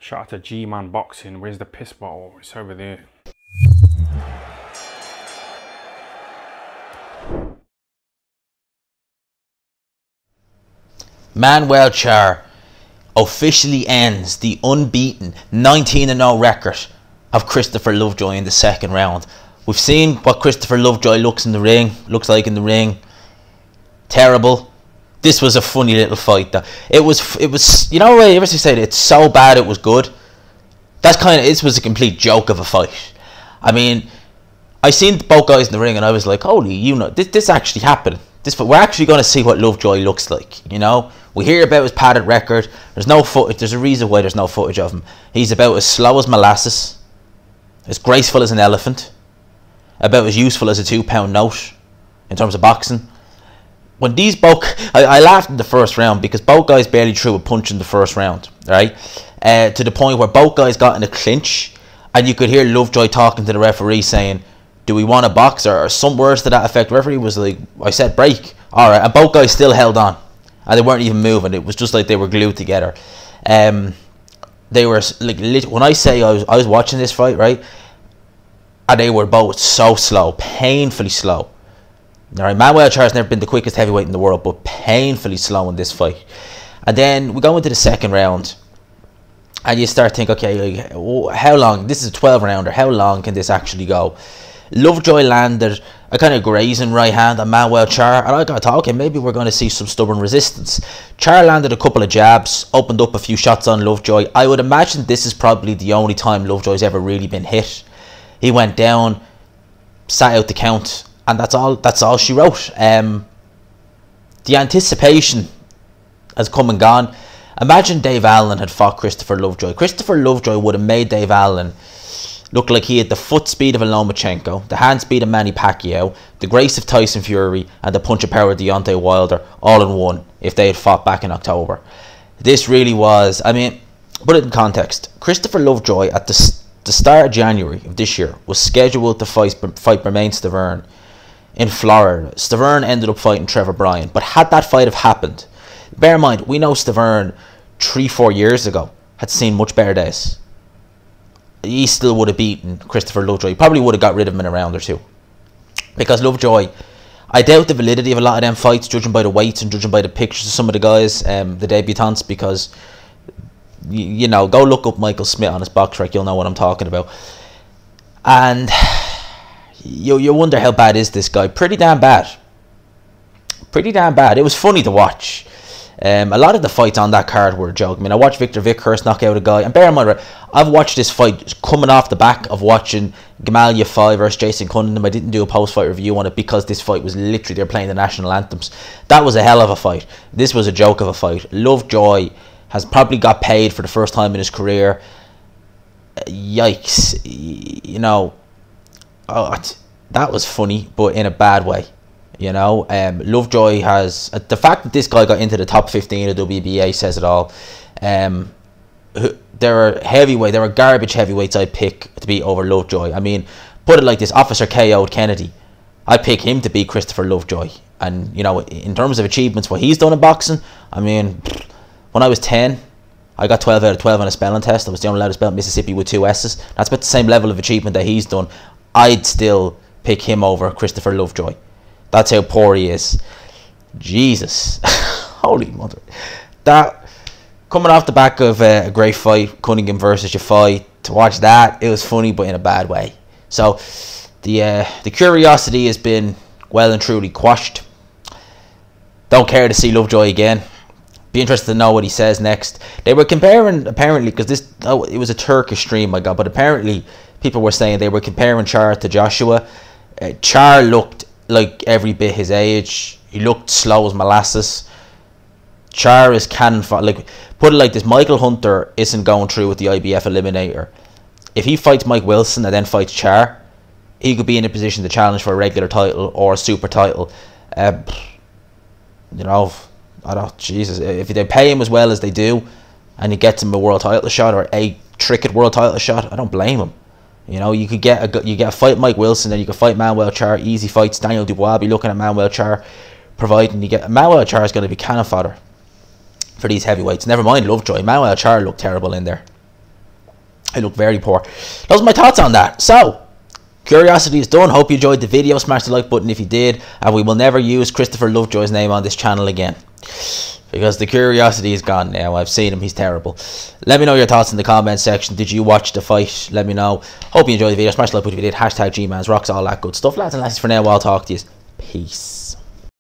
Shout out to G-Man Boxing. Where's the piss bottle? It's over there. Manuel Charr officially ends the unbeaten 19-0 record of Christopher Lovejoy in the second round. We've seen what Christopher Lovejoy looks like in the ring. Terrible. This was a funny little fight though. It was you know what I ever said, it's so bad it was good. This was a complete joke of a fight. I mean, I seen both guys in the ring and I was like, holy, this actually happened. We're actually going to see what Lovejoy looks like, you know. We hear about his padded record. There's no footage. There's a reason why there's no footage of him. He's about as slow as molasses, as graceful as an elephant, about as useful as a £2 note in terms of boxing. When these both, I laughed in the first round because both guys barely threw a punch in the first round, right? To the point where both guys got in a clinch, and you could hear Lovejoy talking to the referee saying, "Do we want a box?" or some words to that effect. The referee was like, "I said break." All right, and both guys still held on, and they weren't even moving. It was just like they were glued together. They were like, when I say I was watching this fight, right, and they were both so slow, painfully slow. All right, Manuel Charr has never been the quickest heavyweight in the world, but painfully slow in this fight. And then we go into the second round, and you start thinking, okay, how long? This is a 12-rounder. How long can this actually go? Lovejoy landed a kind of grazing right hand on Manuel Charr, and I got talking, maybe we're going to see some stubborn resistance. Charr landed a couple of jabs, opened up a few shots on Lovejoy. I would imagine this is probably the only time Lovejoy's ever really been hit. He went down, sat out the count, and that's all she wrote. The anticipation has come and gone. Imagine Dave Allen had fought Christopher Lovejoy. Christopher Lovejoy would have made Dave Allen look like he had the foot speed of a Lomachenko, the hand speed of Manny Pacquiao, the grace of Tyson Fury, and the punch of power of Deontay Wilder, all in one, if they had fought back in October. This really was, I mean, put it in context. Christopher Lovejoy, at the start of January of this year, was scheduled to fight Bermane Stiverne in Florida. Stiverne ended up fighting Trevor Bryan, but had that fight have happened, bear in mind, we know Stiverne 3-4 years ago had seen much better days. He still would have beaten Christopher Lovejoy. He probably would have got rid of him in a round or two. Because Lovejoy, I doubt the validity of a lot of them fights, judging by the weights and judging by the pictures of some of the guys, the debutants, because, you know, go look up Michael Smith on his box rec, you'll know what I'm talking about. And you wonder how bad is this guy. Pretty damn bad. Pretty damn bad. It was funny to watch. A lot of the fights on that card were a joke. I mean, I watched Victor Vickhurst knock out a guy, and bear in mind, I've watched this fight coming off the back of watching Gamaliel 5 versus Jason Cunningham. I didn't do a post-fight review on it because this fight was literally, they're playing the national anthems. That was a hell of a fight. This was a joke of a fight. Lovejoy has probably got paid for the first time in his career. Yikes. You know, that was funny, but in a bad way. You know, Lovejoy has, the fact that this guy got into the top 15 of WBA says it all. There are garbage heavyweights I'd pick to beat over Lovejoy. I mean, put it like this, Officer KO'd Kennedy. I pick him to beat Christopher Lovejoy. And, you know, in terms of achievements, what he's done in boxing, I mean, when I was 10, I got 12 out of 12 on a spelling test. I was the only lad to spell Mississippi with 2 S's. That's about the same level of achievement that he's done. I'd still pick him over Christopher Lovejoy. That's how poor he is. Jesus. Holy mother. That, coming off the back of a great fight, Cunningham versus Jafai, to watch that, it was funny, but in a bad way. So, the curiosity has been well and truly quashed. Don't care to see Lovejoy again. Be interested to know what he says next. They were comparing, apparently, because it was a Turkish stream I got, but apparently people were saying they were comparing Charr to Joshua. Charr looked like every bit his age. He looked slow as molasses. Charr is cannon fodder. Like, put it like this, Michael Hunter isn't going through with the IBF Eliminator. If he fights Mike Wilson and then fights Charr, he could be in a position to challenge for a regular title or a super title. You know, I don't, Jesus, if they pay him as well as they do and he gets him a world title shot or a tricket world title shot, I don't blame him. You know, you get a fight Mike Wilson, then you can fight Manuel Charr, easy fights. Daniel Dubois be looking at Manuel Charr, providing you get Manuel Charr is going to be cannon fodder for these heavyweights. Never mind Lovejoy. Manuel Charr looked terrible in there. I look very poor. Those are my thoughts on that. So, curiosity is done. Hope you enjoyed the video. Smash the like button if you did. And we will never use Christopher Lovejoy's name on this channel again, because the curiosity is gone now. I've seen him. He's terrible. Let me know your thoughts in the comment section. Did you watch the fight? Let me know. Hope you enjoyed the video. Smash the like button if you did. Hashtag Gmans, rocks, all that good stuff. Lads and lasses, for now, I'll talk to you. Peace.